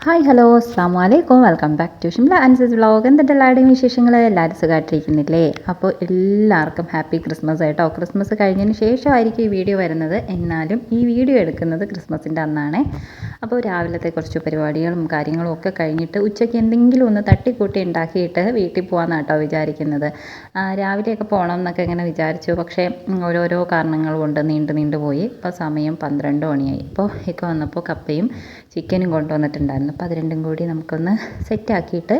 Hi hello അസ്സാം വലൈക്കും welcome back to Shimla Ann's vlog. എന്തിട്ട് എല്ലാവരുടെയും വിശേഷങ്ങൾ? എല്ലാവരും സുഖമായിട്ടിരിക്കുന്നില്ലേ? അപ്പോൾ എല്ലാവർക്കും ഹാപ്പി ക്രിസ്മസ് കേട്ടോ. ക്രിസ്മസ് കഴിഞ്ഞതിന് ശേഷമായിരിക്കും ഈ വീഡിയോ വരുന്നത്, എന്നാലും ഈ വീഡിയോ എടുക്കുന്നത് ക്രിസ്മസിൻ്റെ അന്നാണ്. അപ്പോൾ രാവിലത്തെ കുറച്ച് പരിപാടികളും കാര്യങ്ങളും ഒക്കെ കഴിഞ്ഞിട്ട് ഉച്ചയ്ക്ക് എന്തെങ്കിലും ഒന്ന് തട്ടിക്കൂട്ടി ഉണ്ടാക്കിയിട്ട് വീട്ടിൽ പോകാമെന്നാണ് കേട്ടോ വിചാരിക്കുന്നത്. രാവിലെയൊക്കെ പോകണം എന്നൊക്കെ ഇങ്ങനെ വിചാരിച്ചു, പക്ഷേ ഓരോരോ കാരണങ്ങൾ കൊണ്ട് നീണ്ടു പോയി. ഇപ്പോൾ സമയം 12 മണിയായി. അപ്പോൾ ഒക്കെ വന്നപ്പോൾ കപ്പയും ചിക്കനും കൊണ്ടുവന്നിട്ടുണ്ടായിരുന്നു. അപ്പോൾ അത് രണ്ടും കൂടി നമുക്കൊന്ന് സെറ്റാക്കിയിട്ട്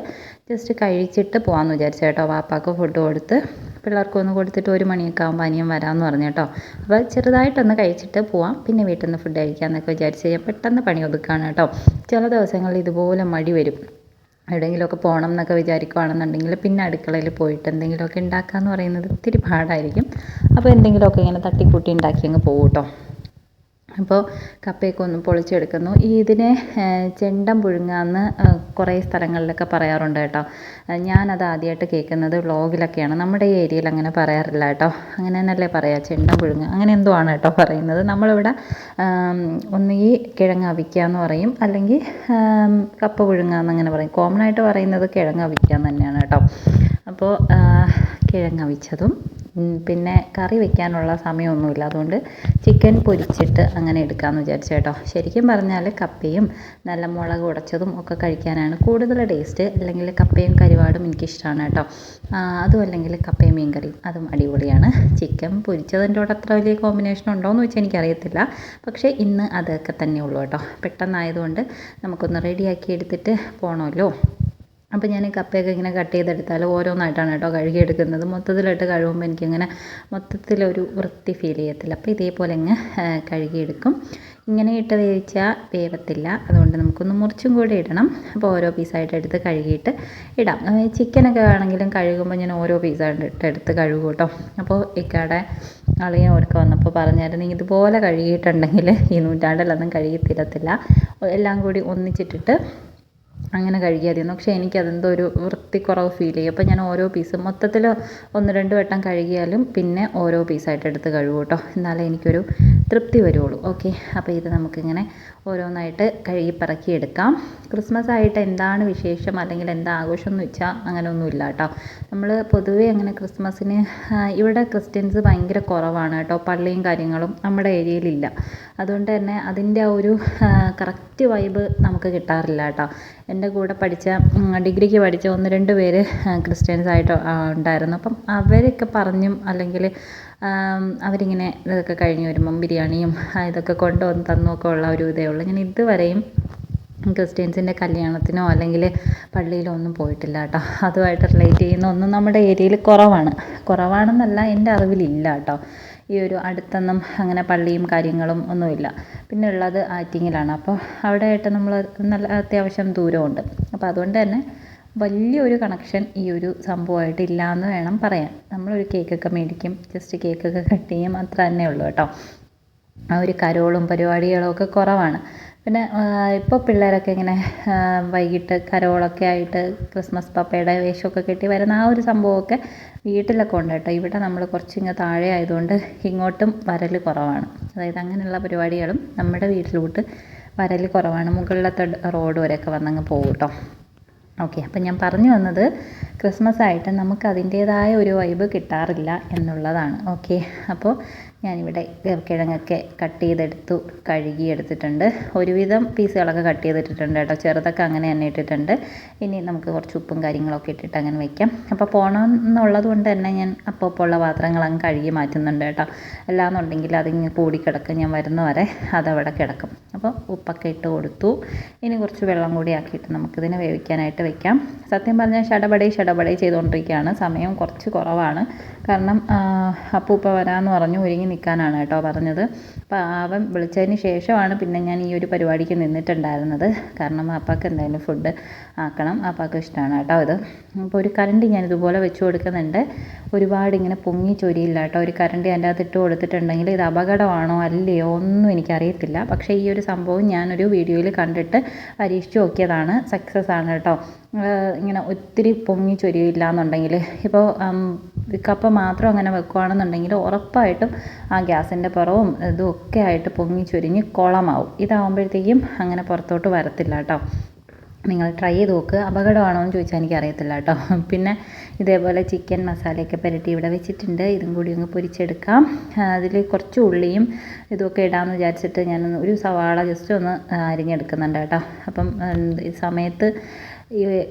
ജസ്റ്റ് കഴിച്ചിട്ട് പോകാമെന്ന് വിചാരിച്ചു കേട്ടോ. വാപ്പാക്ക് ഫുഡ് കൊടുത്ത് പിള്ളേർക്കൊന്ന് കൊടുത്തിട്ട് 1 മണിയൊക്കെ ആകുമ്പോൾ അനിയൻ വരാമെന്ന് പറഞ്ഞു കേട്ടോ. അപ്പോൾ ചെറുതായിട്ടൊന്ന് കഴിച്ചിട്ട് പോവാം, പിന്നെ വീട്ടിൽ നിന്ന് ഫുഡ് കഴിക്കാമെന്നൊക്കെ വിചാരിച്ച് ഞാൻ പെട്ടെന്ന് പണി ഒതുക്കുകയാണ് കേട്ടോ. ചില ദിവസങ്ങളിൽ ഇതുപോലെ മടി വരും. എവിടെയെങ്കിലുമൊക്കെ പോകണം എന്നൊക്കെ വിചാരിക്കുകയാണെന്നുണ്ടെങ്കിൽ പിന്നെ അടുക്കളയിൽ പോയിട്ട് എന്തെങ്കിലുമൊക്കെ ഉണ്ടാക്കാമെന്ന് പറയുന്നത് ഇത്തിരി പാടായിരിക്കും. അപ്പോൾ എന്തെങ്കിലുമൊക്കെ ഇങ്ങനെ തട്ടിക്കൂട്ടി ഉണ്ടാക്കി അങ്ങ് പോകും കേട്ടോ. അപ്പോൾ കപ്പയൊക്കെ ഒന്ന് പൊളിച്ചെടുക്കുന്നു. ഇതിനെ ചെണ്ടം പുഴുങ്ങാന്ന് കുറേ സ്ഥലങ്ങളിലൊക്കെ പറയാറുണ്ട് കേട്ടോ. ഞാനത് ആദ്യമായിട്ട് കേൾക്കുന്നത് വ്ളോഗിലൊക്കെയാണ്. നമ്മുടെ ഈ ഏരിയയിൽ അങ്ങനെ പറയാറില്ല കേട്ടോ. അങ്ങനെ തന്നെയല്ലേ പറയുക, ചെണ്ടം പുഴുങ്ങുക അങ്ങനെ എന്തോ ആണ് കേട്ടോ പറയുന്നത്. നമ്മളിവിടെ ഒന്നുകിൽ കിഴങ്ങ് അവിക്കുക എന്ന് പറയും, അല്ലെങ്കിൽ കപ്പ പുഴുങ്ങുക എന്നങ്ങനെ പറയും. കോമൺ ആയിട്ട് പറയുന്നത് കിഴങ്ങ് അവിക്കുക എന്ന് തന്നെയാണ് കേട്ടോ. അപ്പോൾ കിഴങ്ങ് അവിച്ചതും പിന്നെ കറി വെക്കാനുള്ള സമയമൊന്നുമില്ല, അതുകൊണ്ട് ചിക്കൻ പൊരിച്ചിട്ട് അങ്ങനെ എടുക്കാമെന്ന് വിചാരിച്ചു കേട്ടോ. ശരിക്കും പറഞ്ഞാൽ കപ്പയും നല്ല മുളക് ഉടച്ചതും ഒക്കെ കഴിക്കാനാണ് കൂടുതൽ ടേസ്റ്റ്. അല്ലെങ്കിൽ കപ്പയും കരുവാടും എനിക്കിഷ്ടമാണ് കേട്ടോ. അതും അല്ലെങ്കിൽ കപ്പയും മീൻ കറിയും അതും അടിപൊളിയാണ്. ചിക്കൻ പൊരിച്ചതിൻ്റെ കൂടെ അത്ര വലിയ കോമ്പിനേഷൻ ഉണ്ടോ എന്ന് വെച്ചാൽ എനിക്കറിയത്തില്ല, പക്ഷേ ഇന്ന് അതൊക്കെ തന്നെ ഉള്ളൂ കേട്ടോ. പെട്ടെന്നായതുകൊണ്ട് നമുക്കൊന്ന് റെഡിയാക്കി എടുത്തിട്ട് പോകണമല്ലോ. അപ്പോൾ ഞാൻ കപ്പയൊക്കെ ഇങ്ങനെ കട്ട് ചെയ്തെടുത്താൽ ഓരോന്നായിട്ടാണ് കേട്ടോ കഴുകിയെടുക്കുന്നത്. മൊത്തത്തിലിട്ട് കഴുകുമ്പോൾ എനിക്കിങ്ങനെ മൊത്തത്തിലൊരു വൃത്തി ഫീൽ ചെയ്യത്തില്ല. അപ്പോൾ ഇതേപോലെ അങ്ങ് കഴുകിയെടുക്കും. ഇങ്ങനെ ഇട്ട് വേവിച്ചാൽ വേവത്തില്ല, അതുകൊണ്ട് നമുക്കൊന്ന് മുറിച്ചും കൂടി ഇടണം. അപ്പോൾ ഓരോ പീസായിട്ട് എടുത്ത് കഴുകിയിട്ട് ഇടാം. ചിക്കനൊക്കെ ആണെങ്കിലും കഴുകുമ്പോൾ ഞാൻ ഓരോ പീസായിട്ട് എടുത്ത് കഴുകും കേട്ടോ. അപ്പോൾ ഇക്കടെ അളിയൻ ഓർക്ക് വന്നപ്പോൾ പറഞ്ഞായിരുന്നു, ഇതുപോലെ കഴുകിയിട്ടുണ്ടെങ്കിൽ ഈ നൂറ്റാണ്ടിലൊന്നും കഴുകി തീരത്തില്ല, എല്ലാം കൂടി ഒന്നിച്ചിട്ടിട്ട് അങ്ങനെ കഴുകിയായിരുന്നു. പക്ഷേ എനിക്കതെന്തോ ഒരു വൃത്തിക്കുറവ് ഫീൽ ചെയ്യും. അപ്പോൾ ഞാൻ ഓരോ പീസും മൊത്തത്തിൽ 1-2 വട്ടം കഴുകിയാലും പിന്നെ ഓരോ പീസായിട്ട് എടുത്ത് കഴുകും കേട്ടോ. എന്നാലേ എനിക്കൊരു തൃപ്തി വരുള്ളൂ. ഓക്കെ, അപ്പോൾ ഇത് നമുക്കിങ്ങനെ ഓരോന്നായിട്ട് കഴുകി പറക്കി എടുക്കാം. ക്രിസ്മസ് ആയിട്ട് എന്താണ് വിശേഷം അല്ലെങ്കിൽ എന്താ ആഘോഷം എന്ന് വെച്ചാൽ അങ്ങനെയൊന്നുമില്ല കേട്ടോ. നമ്മൾ പൊതുവേ അങ്ങനെ ക്രിസ്മസിന് ഇവിടെ ക്രിസ്ത്യൻസ് ഭയങ്കര കുറവാണ് കേട്ടോ. പള്ളിയും കാര്യങ്ങളും നമ്മുടെ ഏരിയയിലില്ല. അതുകൊണ്ട് തന്നെ അതിൻ്റെ ആ ഒരു കറക്റ്റ് വൈബ് നമുക്ക് കിട്ടാറില്ല കേട്ടോ. എൻ്റെ കൂടെ പഠിച്ച ഡിഗ്രിക്ക് പഠിച്ച 1-2 പേര് ക്രിസ്ത്യൻസ് ആയിട്ട് ഉണ്ടായിരുന്നു. അപ്പം അവരൊക്കെ പറഞ്ഞും അല്ലെങ്കിൽ അവരിങ്ങനെ ഇതൊക്കെ കഴിഞ്ഞ് വരുമ്പം ബിരിയാണിയും ഇതൊക്കെ കൊണ്ടുവന്ന് തന്നുമൊക്കെ ഉള്ള ഒരു ഇതേ ഉള്ളൂ. ഞാൻ ഇതുവരെയും ക്രിസ്ത്യൻസിൻ്റെ കല്യാണത്തിനോ അല്ലെങ്കിൽ പള്ളിയിലോ ഒന്നും പോയിട്ടില്ല കേട്ടോ. അതുമായിട്ട് റിലേറ്റ് ചെയ്യുന്ന ഒന്നും നമ്മുടെ ഏരിയയിൽ കുറവാണെന്നല്ല, എൻ്റെ അറിവിലില്ല കേട്ടോ. ഈ ഒരു അടുത്തൊന്നും അങ്ങനെ പള്ളിയും കാര്യങ്ങളും ഒന്നുമില്ല. പിന്നെ ഉള്ളത് ആറ്റിങ്ങിലാണ്. അപ്പോൾ അവിടെയായിട്ട് നമ്മൾ നല്ല അത്യാവശ്യം ദൂരമുണ്ട്. അപ്പോൾ അതുകൊണ്ട് തന്നെ വലിയൊരു കണക്ഷൻ ഈ ഒരു സംഭവമായിട്ട് ഇല്ല എന്ന് വേണം പറയാൻ. നമ്മളൊരു കേക്കൊക്കെ മേടിക്കും, ജസ്റ്റ് കേക്കൊക്കെ കട്ട് ചെയ്യും, അത്ര തന്നെ ഉള്ളൂ കേട്ടോ. ആ ഒരു കരോളും പരിപാടികളും ഒക്കെ കുറവാണ്. പിന്നെ ഇപ്പോൾ പിള്ളേരൊക്കെ ഇങ്ങനെ വൈകിട്ട് കരോളൊക്കെ ആയിട്ട് ക്രിസ്മസ് പപ്പയുടെ വേഷമൊക്കെ കെട്ടി വരുന്ന ആ ഒരു സംഭവമൊക്കെ വീട്ടിലൊക്കെ ഉണ്ട് കേട്ടോ. ഇവിടെ നമ്മൾ കുറച്ചിങ്ങ് താഴെ ആയതുകൊണ്ട് ഇങ്ങോട്ടും വരൽ കുറവാണ്. അതായത് അങ്ങനെയുള്ള പരിപാടികളും നമ്മുടെ വീട്ടിലോട്ട് വരൽ കുറവാണ്. മുകളിലത്തെ റോഡ് വരെയൊക്കെ വന്നങ്ങ് പോകും കേട്ടോ. ഓക്കെ, അപ്പം ഞാൻ പറഞ്ഞു വന്നത് ക്രിസ്മസ് ആയിട്ട് നമുക്ക് അതിൻ്റേതായ ഒരു വൈബ് കിട്ടാറില്ല എന്നുള്ളതാണ്. ഓക്കെ, അപ്പോൾ ഞാനിവിടെ കിഴങ്ങൊക്കെ കട്ട് ചെയ്തെടുത്തു, കഴുകി എടുത്തിട്ടുണ്ട്. ഒരുവിധം പീസുകളൊക്കെ കട്ട് ചെയ്തിട്ടിട്ടുണ്ട് കേട്ടോ. ചെറുതൊക്കെ അങ്ങനെ തന്നെ ഇട്ടിട്ടുണ്ട്. ഇനി നമുക്ക് കുറച്ച് ഉപ്പും കാര്യങ്ങളൊക്കെ ഇട്ടിട്ട് അങ്ങനെ വയ്ക്കാം. അപ്പോൾ പോകണം എന്നുള്ളത് കൊണ്ട് തന്നെ ഞാൻ അപ്പോൾ ഉള്ള പാത്രങ്ങൾ അങ്ങ് കഴുകി മാറ്റുന്നുണ്ട് കേട്ടോ. അല്ലാന്നുണ്ടെങ്കിൽ അതിങ്ങനെ കൂടിക്കിടക്കും, ഞാൻ വരുന്ന വരെ അതവിടെ കിടക്കും. അപ്പോൾ ഉപ്പൊക്കെ ഇട്ട് കൊടുത്തു. ഇനി കുറച്ച് വെള്ളം കൂടി ആക്കിയിട്ട് നമുക്കിതിനെ വേവിക്കാനായിട്ട് വയ്ക്കാം. സത്യം പറഞ്ഞാൽ ഷടപടേ ചെയ്തുകൊണ്ടിരിക്കുകയാണ്. സമയം കുറച്ച് കുറവാണ്. കാരണം അപ്പൂപ്പ വരാമെന്ന് പറഞ്ഞു ഒരുങ്ങി നിൽക്കാനാണ് കേട്ടോ പറഞ്ഞത്. അപ്പോൾ അവൻ വിളിച്ചതിന് ശേഷമാണ് പിന്നെ ഞാൻ ഈ ഒരു പരിപാടിക്ക് നിന്നിട്ടുണ്ടായിരുന്നത്. കാരണം അപ്പാക്ക് എന്തായാലും ഫുഡ് ആക്കണം, അപ്പാക്ക് ഇഷ്ടമാണ് കേട്ടോ ഇത്. അപ്പോൾ ഒരു കരണ്ടി ഞാൻ ഇതുപോലെ വെച്ച് കൊടുക്കുന്നുണ്ട്. ഒരുപാട് ഇങ്ങനെ പൊങ്ങി ചൊരിയില്ല കേട്ടോ. ഒരു കരണ്ടി അതിൻ്റെ അകത്ത് ഇട്ട് കൊടുത്തിട്ടുണ്ടെങ്കിൽ ഇത് അപകടമാണോ അല്ലയോ ഒന്നും എനിക്കറിയത്തില്ല. പക്ഷേ ഈ ഒരു സംഭവം ഞാനൊരു വീഡിയോയിൽ കണ്ടിട്ട് പരീക്ഷിച്ച് നോക്കിയതാണ്. സക്സസ് ആണ് കേട്ടോ. ഇങ്ങനെ ഒത്തിരി പൊങ്ങി ചൊരിയില്ല എന്നുണ്ടെങ്കിൽ, ഇപ്പോൾ കപ്പ മാത്രം അങ്ങനെ വെക്കുകയാണെന്നുണ്ടെങ്കിൽ ഉറപ്പായിട്ടും ആ ഗ്യാസിൻ്റെ പുറവും ഇതും ഒക്കെ ആയിട്ട് പൊങ്ങി ചൊരിഞ്ഞ് കുളമാവും. ഇതാകുമ്പോഴത്തേക്കും അങ്ങനെ പുറത്തോട്ട് വരത്തില്ല കേട്ടോ. നിങ്ങൾ ട്രൈ ചെയ്ത് നോക്ക്. അപകടമാണോ എന്ന് ചോദിച്ചാൽ എനിക്കറിയത്തില്ല കേട്ടോ. പിന്നെ ഇതേപോലെ ചിക്കൻ മസാലയൊക്കെ പുരട്ടി ഇവിടെ വെച്ചിട്ടുണ്ട്. ഇതും കൂടി ഒന്ന് പൊരിച്ചെടുക്കാം. അതിൽ കുറച്ച് ഉള്ളിയും ഇതൊക്കെ ഇടാമെന്ന് വിചാരിച്ചിട്ട് ഞാൻ ഒരു സവാള ജസ്റ്റ് ഒന്ന് അരിഞ്ഞെടുക്കുന്നുണ്ട് കേട്ടോ. അപ്പം ഈ സമയത്ത് ഈ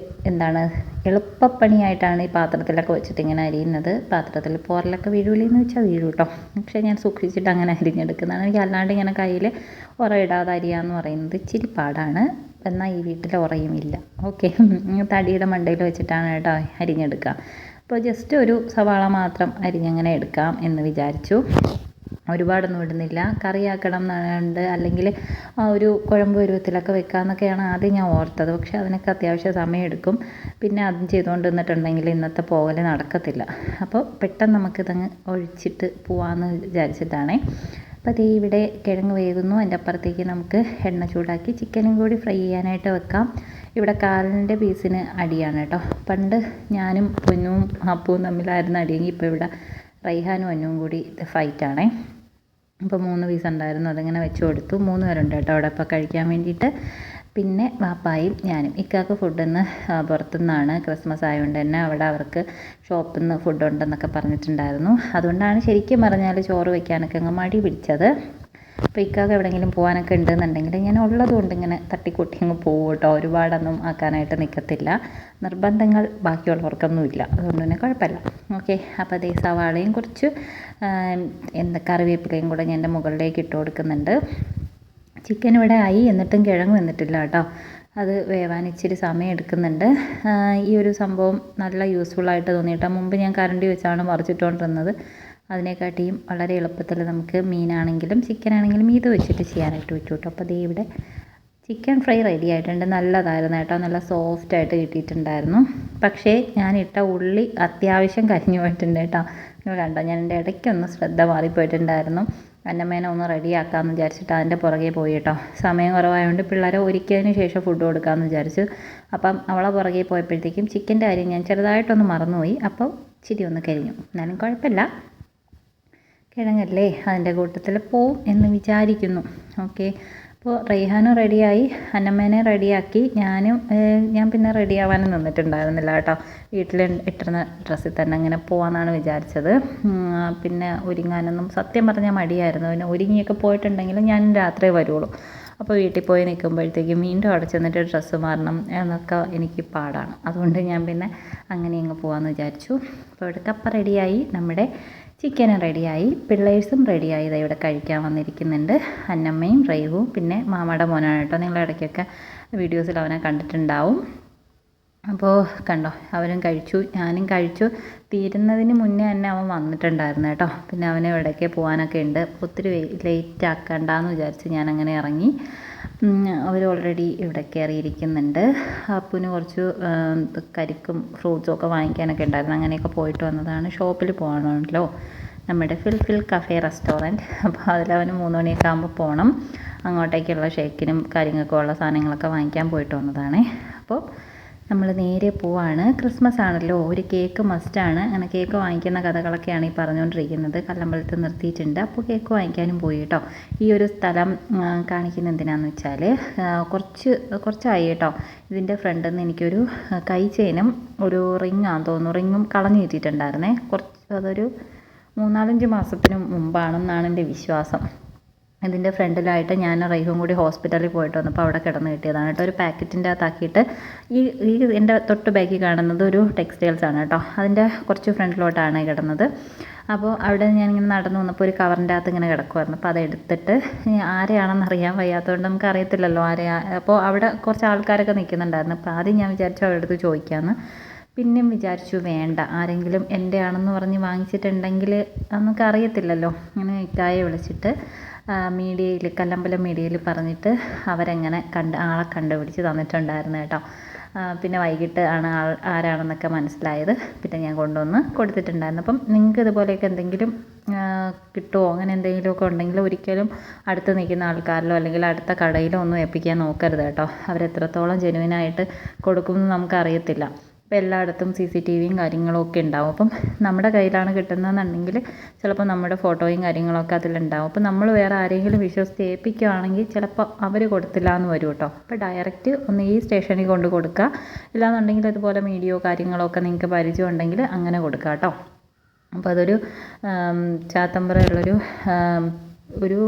എന്താണ് എളുപ്പപ്പണിയായിട്ടാണ് ഈ പാത്രത്തിലൊക്കെ വെച്ചിട്ട് ഇങ്ങനെ അരിയുന്നത്. പാത്രത്തിൽ പോറലൊക്കെ വീഴൂലെന്ന് വെച്ചാൽ വീഴും കേട്ടോ. പക്ഷേ ഞാൻ സൂക്ഷിച്ചിട്ട് അങ്ങനെ അരിഞ്ഞെടുക്കുന്നതാണ്. എനിക്ക് അല്ലാണ്ട് ഇങ്ങനെ കയ്യിൽ ഉറയിടാതെ അരിയാന്ന് പറയുന്നത് ഇച്ചിരി പാടാണ്. എന്നാൽ ഈ വീട്ടിൽ ഉറയുമില്ല. ഓക്കെ, തടിയുടെ മണ്ടയിൽ വെച്ചിട്ടാണ് കേട്ടോ അരിഞ്ഞെടുക്കുക. അപ്പോൾ ജസ്റ്റ് ഒരു സവാള മാത്രം അരിഞ്ഞങ്ങനെ എടുക്കാം എന്ന് വിചാരിച്ചു. ഒരുപാടൊന്നും ഇടുന്നില്ല. കറിയാക്കണം എന്നുണ്ട്, അല്ലെങ്കിൽ ആ ഒരു കുഴമ്പ് പരുവത്തിലൊക്കെ വെക്കാമെന്നൊക്കെയാണ് ആദ്യം ഞാൻ ഓർത്തത്. പക്ഷേ അതിനൊക്കെ അത്യാവശ്യം സമയമെടുക്കും. പിന്നെ അതും ചെയ്തുകൊണ്ട് നിന്നിട്ടുണ്ടെങ്കിൽ ഇന്നത്തെ പോകൽ നടക്കത്തില്ല. അപ്പോൾ പെട്ടെന്ന് നമുക്കിതങ്ങ് ഒഴിച്ചിട്ട് പോവാമെന്ന് വിചാരിച്ചിട്ടാണേ. അപ്പോൾ അതേ ഇവിടെ കിഴങ്ങ് വേകുന്നു. അതിൻ്റെ അപ്പുറത്തേക്ക് നമുക്ക് എണ്ണ ചൂടാക്കി ചിക്കനും കൂടി ഫ്രൈ ചെയ്യാനായിട്ട് വെക്കാം. ഇവിടെ കാലിൻ്റെ പീസിന് അടിയാണ് കേട്ടോ. പണ്ട് ഞാനും പൊന്നും അപ്പവും തമ്മിലായിരുന്നു അടിയെങ്കിൽ ഇപ്പോൾ ഇവിടെ റൈഹാനും അന്നുവും കൂടി ഫൈറ്റാണേ. അപ്പോൾ 3 പീസ് ഉണ്ടായിരുന്നു, അതിങ്ങനെ വെച്ച് കൊടുത്തു. 3 പേരുണ്ട് കേട്ടോ അവിടെ ഇപ്പോൾ കഴിക്കാൻ വേണ്ടിയിട്ട്. പിന്നെ വാപ്പായും ഞാനും. ഇക്കാക്ക് ഫുഡിന്ന് പുറത്തുനിന്നാണ്, ക്രിസ്മസ് ആയതുകൊണ്ട് തന്നെ അവിടെ അവർക്ക് ഷോപ്പിൽ നിന്ന് ഫുഡ് ഉണ്ടെന്നൊക്കെ പറഞ്ഞിട്ടുണ്ടായിരുന്നു. അതുകൊണ്ടാണ് ശരിക്കും പറഞ്ഞാൽ ചോറ് വയ്ക്കാനൊക്കെ അങ്ങ് മടി പിടിച്ചത്. അപ്പോൾ ഇക്കാക്ക് എവിടെയെങ്കിലും പോകാനൊക്കെ ഉണ്ടെന്നുണ്ടെങ്കിൽ ഞാൻ ഉള്ളതുകൊണ്ട് ഇങ്ങനെ തട്ടിക്കൂട്ടി അങ്ങ് പോകും കേട്ടോ. ഒരുപാടൊന്നും ആക്കാനായിട്ട് നിൽക്കത്തില്ല. നിർബന്ധങ്ങൾ ബാക്കിയുള്ളവർക്കൊന്നുമില്ല, അതുകൊണ്ട് തന്നെ കുഴപ്പമില്ല. ഓക്കെ, അപ്പോൾ അതേ സവാളയും കുറച്ച് കറിവേപ്പിലയും കൂടെ ഞാൻ എൻ്റെ മുകളിലേക്ക് ഇട്ട് കൊടുക്കുന്നുണ്ട്. ചിക്കൻ ഇവിടെ ആയി, എന്നിട്ടും കിഴങ്ങ് വന്നിട്ടില്ല കേട്ടോ. അത് വേവാൻ ഇച്ചിരി സമയം എടുക്കുന്നുണ്ട്. ഈ ഒരു സംഭവം നല്ല യൂസ്ഫുള്ളായിട്ട് തോന്നിയിട്ടോ. മുമ്പ് ഞാൻ കരണ്ടി വെച്ചാണ് മറിച്ചിട്ടുകൊണ്ടിരുന്നത്. അതിനെക്കാട്ടിയും വളരെ എളുപ്പത്തിൽ നമുക്ക് മീനാണെങ്കിലും ചിക്കനാണെങ്കിലും ഇത് വെച്ചിട്ട് ചെയ്യാനായിട്ട് പറ്റും കേട്ടോ. അപ്പോൾ ദേ ഇവിടെ ചിക്കൻ ഫ്രൈ റെഡി ആയിട്ടുണ്ട്. നല്ലതായിരുന്നു കേട്ടോ, നല്ല സോഫ്റ്റായിട്ട് കിട്ടിയിട്ടുണ്ടായിരുന്നു. പക്ഷേ ഞാനിട്ട ഉള്ളി അത്യാവശ്യം കരിഞ്ഞു പോയിട്ടുണ്ട് കേട്ടോ. നിങ്ങൾ കണ്ടോ, ഞാൻ എൻ്റെ ഇടയ്ക്കൊന്ന് ശ്രദ്ധ മാറിപ്പോയിട്ടുണ്ടായിരുന്നു. അന്നമ്മേനെ ഒന്ന് റെഡിയാക്കാമെന്ന് വിചാരിച്ചിട്ട് അതിൻ്റെ പുറകെ പോയി കേട്ടോ. സമയം കുറവായതുകൊണ്ട് പിള്ളേരെ ഒരുക്കിയതിന് ശേഷം ഫുഡ് കൊടുക്കാമെന്ന് വിചാരിച്ചു. അപ്പം അവളെ പുറകെ പോയപ്പോഴത്തേക്കും ചിക്കൻ്റെ കാര്യം ഞാൻ ചെറുതായിട്ടൊന്ന് മറന്നുപോയി. അപ്പോൾ ഇച്ചിരി ഒന്ന് കരിഞ്ഞു. എന്നാലും കുഴപ്പമില്ല, കിഴങ്ങല്ലേ, അതിൻ്റെ കൂട്ടത്തിൽ പോവും എന്ന് വിചാരിക്കുന്നു. ഓക്കെ, അപ്പോൾ റൈഹാനും റെഡിയായി, അന്നമ്മേനെ റെഡിയാക്കി. ഞാൻ പിന്നെ റെഡിയാവാനും നിന്നിട്ടുണ്ടായിരുന്നില്ല കേട്ടോ. വീട്ടിൽ ഇട്ടിരുന്ന ഡ്രസ്സിൽ തന്നെ അങ്ങനെ പോകാമെന്നാണ് വിചാരിച്ചത്. പിന്നെ ഒരുങ്ങാനൊന്നും സത്യം പറഞ്ഞാൽ മടിയായിരുന്നു. പിന്നെ ഒരുങ്ങിയൊക്കെ പോയിട്ടുണ്ടെങ്കിലും ഞാൻ രാത്രിയേ വരുള്ളൂ. അപ്പോൾ വീട്ടിൽ പോയി നിൽക്കുമ്പോഴത്തേക്കും വീണ്ടും അവിടെ ചെന്നിട്ട് ഡ്രസ്സ് മാറണം എന്നൊക്കെ എനിക്ക് പാടാണ്. അതുകൊണ്ട് ഞാൻ പിന്നെ അങ്ങനെ അങ്ങ് പോകാമെന്ന് വിചാരിച്ചു. അപ്പോൾ ഇവിടെ കപ്പ റെഡിയായി, നമ്മുടെ ചിക്കനും റെഡിയായി, പിള്ളേഴ്സും റെഡിയായി. ഇതാ ഇവിടെ കഴിക്കാൻ വന്നിരിക്കുന്നുണ്ട്. അന്നമ്മയും റൈവും പിന്നെ മാമയുടെ മോനാണ് കേട്ടോ. നിങ്ങൾ ഇടയ്ക്കൊക്കെ വീഡിയോസിൽ അവനെ കണ്ടിട്ടുണ്ടാവും. അപ്പോൾ കണ്ടോ, അവരും കഴിച്ചു, ഞാനും കഴിച്ചു. തീരുന്നതിന് മുന്നേ തന്നെ അവൻ വന്നിട്ടുണ്ടായിരുന്നു കേട്ടോ. പിന്നെ അവന് ഇടയ്ക്ക് പോകാനൊക്കെ ഉണ്ട്. ഒത്തിരി ലേറ്റ് ആക്കണ്ടെന്ന് വിചാരിച്ച് ഞാനങ്ങനെ ഇറങ്ങി. അവർ ഓൾറെഡി ഇവിടെ കയറിയിരിക്കുന്നുണ്ട്. അപ്പുവിന് കുറച്ച് കരിക്കും ഫ്രൂട്ട്സും ഒക്കെ വാങ്ങിക്കാനൊക്കെ ഉണ്ടായിരുന്നു. അങ്ങനെയൊക്കെ പോയിട്ട് വന്നതാണ്. ഷോപ്പിൽ പോകണമല്ലോ, നമ്മുടെ ഫിൽ കഫേ റെസ്റ്റോറൻറ്റ്. അപ്പോൾ അതിലവന് 3 മണിയൊക്കെ ആകുമ്പോൾ പോകണം. അങ്ങോട്ടേക്കുള്ള ഷേക്കിനും കാര്യങ്ങൾക്കും ഉള്ള സാധനങ്ങളൊക്കെ വാങ്ങിക്കാൻ പോയിട്ട് വന്നതാണേ. അപ്പോൾ നമ്മൾ നേരെ പോവാണ്. ക്രിസ്മസ് ആണല്ലോ, ഒരു കേക്ക് മസ്റ്റാണ്. അങ്ങനെ കേക്ക് വാങ്ങിക്കുന്ന കഥകളൊക്കെയാണ് ഈ പറഞ്ഞുകൊണ്ടിരിക്കുന്നത്. കല്ലമ്പലത്ത് നിർത്തിയിട്ടുണ്ട്. അപ്പോൾ കേക്ക് വാങ്ങിക്കാനും പോയി കേട്ടോ. ഈ ഒരു സ്ഥലം കാണിക്കുന്ന എന്തിനാന്ന് വെച്ചാൽ കുറച്ചായി കേട്ടോ. ഇതിൻ്റെ ഫ്രണ്ടിൽ നിന്ന് എനിക്കൊരു കൈ ചെയിനും ഒരു റിങ്ങാന്ന് തോന്നുന്നു, റിങ്ങും കളഞ്ഞു കിട്ടിയിട്ടുണ്ടായിരുന്നേ. അതൊരു 3-4 മാസത്തിന് മുമ്പാണെന്നാണ് എൻ്റെ വിശ്വാസം. ഇതിൻ്റെ ഫ്രണ്ടിലായിട്ട് ഞാൻ റൈഹും കൂടി ഹോസ്പിറ്റലിൽ പോയിട്ട് വന്നപ്പോൾ അവിടെ കിടന്ന് കിട്ടിയതാണ് കേട്ടോ. ഒരു പാക്കറ്റിൻ്റെ അകത്താക്കിയിട്ട് ഈ എൻ്റെ തൊട്ട് ബാക്കിൽ കാണുന്നത് ഒരു ടെക്സ്റ്റൈൽസ് ആണ് കേട്ടോ. അതിൻ്റെ കുറച്ച് ഫ്രണ്ടിലോട്ടാണ് കിടന്നത്. അപ്പോൾ അവിടെ ഞാനിങ്ങനെ നടന്നു വന്നപ്പോൾ ഒരു കവറിൻ്റെ അകത്ത് ഇങ്ങനെ കിടക്കുമായിരുന്നു. അപ്പോൾ അതെടുത്തിട്ട് ആരെയാണെന്ന് അറിയാൻ വയ്യാത്തതുകൊണ്ട് നമുക്ക് അറിയത്തില്ലല്ലോ അപ്പോൾ അവിടെ കുറച്ച് ആൾക്കാരൊക്കെ നിൽക്കുന്നുണ്ടായിരുന്നു. അപ്പോൾ ആദ്യം ഞാൻ വിചാരിച്ചു അവരുടെ അടുത്ത് ചോദിക്കാമെന്ന്. പിന്നെയും വിചാരിച്ചു വേണ്ട, ആരെങ്കിലും എൻ്റെ ആണെന്ന് പറഞ്ഞ് വാങ്ങിച്ചിട്ടുണ്ടെങ്കിൽ നമുക്ക് അറിയത്തില്ലല്ലോ. ഇങ്ങനെ ഇക്കായെ വിളിച്ചിട്ട് മീഡിയയിൽ, കല്ലമ്പലം മീഡിയയിൽ പറഞ്ഞിട്ട് അവരെങ്ങനെ ആളെ കണ്ടുപിടിച്ച് തന്നിട്ടുണ്ടായിരുന്നു കേട്ടോ. പിന്നെ വൈകിട്ട് ആണ് ആരാണെന്നൊക്കെ മനസ്സിലായത്. പിന്നെ ഞാൻ കൊണ്ടുവന്ന് കൊടുത്തിട്ടുണ്ടായിരുന്നു. അപ്പം നിങ്ങൾക്ക് ഇതുപോലെയൊക്കെ എന്തെങ്കിലും കിട്ടുമോ, അങ്ങനെ എന്തെങ്കിലുമൊക്കെ ഉണ്ടെങ്കിൽ ഒരിക്കലും അടുത്ത് നിൽക്കുന്ന ആൾക്കാരിലോ അല്ലെങ്കിൽ അടുത്ത കടയിലോ ഒന്നും ഏൽപ്പിക്കാൻ നോക്കരുത് കേട്ടോ. അവരെത്രത്തോളം ജെനുവിനായിട്ട് കൊടുക്കുമെന്ന് നമുക്കറിയത്തില്ല. അപ്പോൾ എല്ലായിടത്തും CCTVയും കാര്യങ്ങളും ഒക്കെ ഉണ്ടാവും. അപ്പം നമ്മുടെ കയ്യിലാണ് കിട്ടുന്നതെന്നുണ്ടെങ്കിൽ ചിലപ്പോൾ നമ്മുടെ ഫോട്ടോയും കാര്യങ്ങളൊക്കെ അതിലുണ്ടാവും. അപ്പോൾ നമ്മൾ വേറെ ആരെങ്കിലും വിശ്വസിച്ച് ഏൽപ്പിക്കുകയാണെങ്കിൽ ചിലപ്പോൾ അവർ കൊടുത്തില്ല എന്ന് വരും കേട്ടോ. അപ്പോൾ ഡയറക്റ്റ് ഒന്ന് ഈ സ്റ്റേഷനിൽ കൊണ്ട് കൊടുക്കുക, ഇല്ലാന്നുണ്ടെങ്കിൽ അതുപോലെ മീഡിയോ കാര്യങ്ങളൊക്കെ നിങ്ങൾക്ക് പരിചയം ഉണ്ടെങ്കിൽ അങ്ങനെ കൊടുക്കുക കേട്ടോ. അപ്പോൾ അതൊരു ചാത്തമ്പറയുള്ളൊരു ഒരു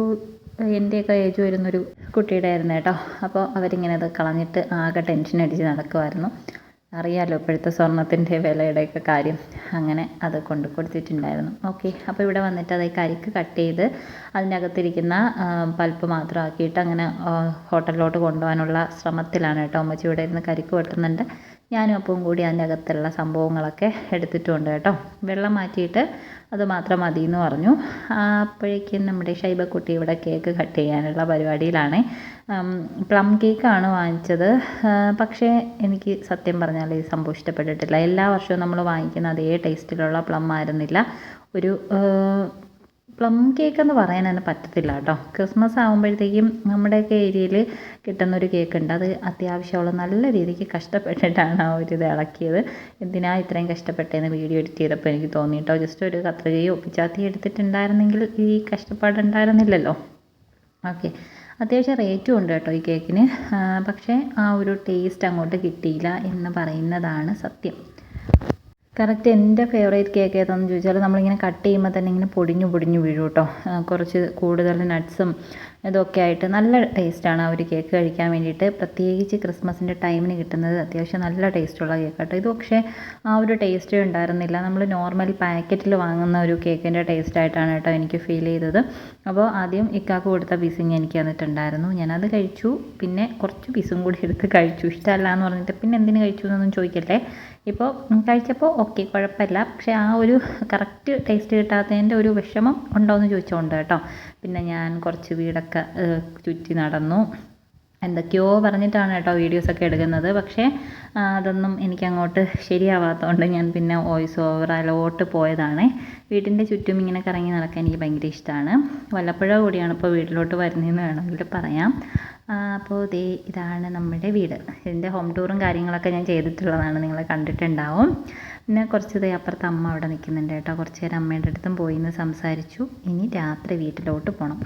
എൻ്റെയൊക്കെ ഏജ് വരുന്നൊരു കുട്ടിയുടെ ആയിരുന്നു കേട്ടോ. അപ്പോൾ അവരിങ്ങനെ അത് കളഞ്ഞിട്ട് ആകെ ടെൻഷൻ അടിച്ച് നടക്കുമായിരുന്നു. അറിയാമല്ലോ ഇപ്പോഴത്തെ സ്വർണ്ണത്തിൻ്റെ വിലയുടെയൊക്കെ കാര്യം. അങ്ങനെ അത് കൊണ്ട് കൊടുത്തിട്ടുണ്ടായിരുന്നു. ഓക്കെ, അപ്പോൾ ഇവിടെ വന്നിട്ട് അത് കരിക്ക് കട്ട് ചെയ്ത് അതിനകത്തിരിക്കുന്ന പൾപ്പ് മാത്രം ആക്കിയിട്ട് അങ്ങനെ ഹോട്ടലിലോട്ട് കൊണ്ടുപോകാനുള്ള ശ്രമത്തിലാണ് കേട്ടോ. അമ്മച്ചി ഇവിടെ ഇരുന്ന് കരിക്ക് വെട്ടുന്നുണ്ട്. ഞാനും അപ്പവും കൂടി അതിൻ്റെ അകത്തുള്ള സംഭവങ്ങളൊക്കെ എടുത്തിട്ടുണ്ട് കേട്ടോ. വെള്ളം മാറ്റിയിട്ട് അത് മാത്രം മതി എന്ന് പറഞ്ഞു. അപ്പോഴേക്കും നമ്മുടെ ഷൈബക്കുട്ടി ഇവിടെ കേക്ക് കട്ട് ചെയ്യാനുള്ള പരിപാടിയിലാണ്. പ്ലം കേക്കാണ് വാങ്ങിച്ചത്. പക്ഷേ എനിക്ക് സത്യം പറഞ്ഞാൽ ഈ സംഭവം ഇഷ്ടപ്പെട്ടിട്ടില്ല. എല്ലാ വർഷവും നമ്മൾ വാങ്ങിക്കുന്ന അതേ ടേസ്റ്റിലുള്ള പ്ലം ആയിരുന്നില്ല. ഒരു പ്ലം കേക്ക് എന്ന് പറയാൻ തന്നെ പറ്റത്തില്ല കേട്ടോ. ക്രിസ്മസ് ആകുമ്പോഴത്തേക്കും നമ്മുടെയൊക്കെ ഏരിയയിൽ കിട്ടുന്നൊരു കേക്ക് ഉണ്ട്. അത് അത്യാവശ്യമുള്ള നല്ല രീതിക്ക് കഷ്ടപ്പെട്ടിട്ടാണ് ആ ഒരു ഇത് ഇളക്കിയത്. എന്തിനാ ഇത്രയും കഷ്ടപ്പെട്ടതെന്ന് വീഡിയോ എഡിറ്റ് ചെയ്തപ്പോൾ എനിക്ക് തോന്നി കേട്ടോ. ജസ്റ്റ് ഒരു കത്രികയോ പിച്ചാത്തിയോ എടുത്തിട്ടുണ്ടായിരുന്നെങ്കിൽ ഈ കഷ്ടപ്പാടുണ്ടായിരുന്നില്ലല്ലോ. ഓക്കെ, അത്യാവശ്യം റേറ്റും ഉണ്ട് കേട്ടോ ഈ കേക്കിന്. പക്ഷേ ആ ഒരു ടേസ്റ്റ് അങ്ങോട്ട് കിട്ടിയില്ല എന്ന് പറയുന്നതാണ് സത്യം. കറക്റ്റ് എൻ്റെ ഫേവറേറ്റ് കേക്ക് ഏതാണെന്ന് ചോദിച്ചാൽ നമ്മളിങ്ങനെ കട്ട് ചെയ്യുമ്പോൾ തന്നെ ഇങ്ങനെ പൊടിഞ്ഞു വീഴും കേട്ടോ. കുറച്ച് കൂടുതൽ നട്ട്സും ഇതൊക്കെ ആയിട്ട് നല്ല ടേസ്റ്റാണ് ആ ഒരു കേക്ക് കഴിക്കാൻ വേണ്ടിയിട്ട്. പ്രത്യേകിച്ച് ക്രിസ്മസിൻ്റെ ടൈമിന് കിട്ടുന്നത് അത്യാവശ്യം നല്ല ടേസ്റ്റുള്ള കേക്ക് കേട്ടോ. ഇത് പക്ഷേ ആ ഒരു ടേസ്റ്റ് ഉണ്ടായിരുന്നില്ല. നമ്മൾ നോർമൽ പാക്കറ്റിൽ വാങ്ങുന്ന ഒരു കേക്കിൻ്റെ ടേസ്റ്റായിട്ടാണ് കേട്ടോ എനിക്ക് ഫീൽ ചെയ്തത്. അപ്പോൾ ആദ്യം ഇക്കാക്ക് കൊടുത്ത പീസിങ് എനിക്ക് തന്നിട്ടുണ്ടായിരുന്നു. ഞാനത് കഴിച്ചു. പിന്നെ കുറച്ച് പീസും കൂടി എടുത്ത് കഴിച്ചു. ഇഷ്ടമല്ല എന്ന് പറഞ്ഞിട്ട് പിന്നെ എന്തിന് കഴിച്ചു എന്നൊന്നും ചോദിക്കല്ലേ. ഇപ്പോൾ കഴിച്ചപ്പോൾ ഓക്കെ, കുഴപ്പമില്ല. പക്ഷേ ആ ഒരു കറക്റ്റ് ടേസ്റ്റ് കിട്ടാത്തതിൻ്റെ ഒരു വിഷമം ഉണ്ടോയെന്ന് ചോദിച്ചുകൊണ്ട് കേട്ടോ. പിന്നെ ഞാൻ കുറച്ച് വീടൊക്കെ ചുറ്റി നടന്നു. എന്തൊക്കെയോ പറഞ്ഞിട്ടാണ് കേട്ടോ വീഡിയോസൊക്കെ എടുക്കുന്നത്. പക്ഷേ അതൊന്നും എനിക്കങ്ങോട്ട് ശരിയാവാത്തതുകൊണ്ട് ഞാൻ പിന്നെ വോയിസ് ഓവർ അതിലോട്ട് പോയതാണ്. വീടിൻ്റെ ചുറ്റും ഇങ്ങനെ കറങ്ങി നടക്കാൻ എനിക്ക് ഭയങ്കര ഇഷ്ടമാണ്. വല്ലപ്പോഴും കൂടിയാണ് ഇപ്പോൾ വീട്ടിലോട്ട് വരുന്നതെന്ന് വേണമെങ്കിൽ പറയാം. അപ്പോൾ ഇതാണ് നമ്മുടെ വീട്. ഇതിൻ്റെ ഹോം ടൂറും കാര്യങ്ങളൊക്കെ ഞാൻ ചെയ്തിട്ടുള്ളതാണ്, നിങ്ങൾ കണ്ടിട്ടുണ്ടാവും. പിന്നെ കുറച്ച് അപ്പുറത്ത് അമ്മ അവിടെ നിൽക്കുന്നുണ്ട് കേട്ടോ. കുറച്ച് നേരം അമ്മയുടെ അടുത്തും പോയി എന്ന് സംസാരിച്ചു. ഇനി രാത്രി വീട്ടിലോട്ട് പോകണം.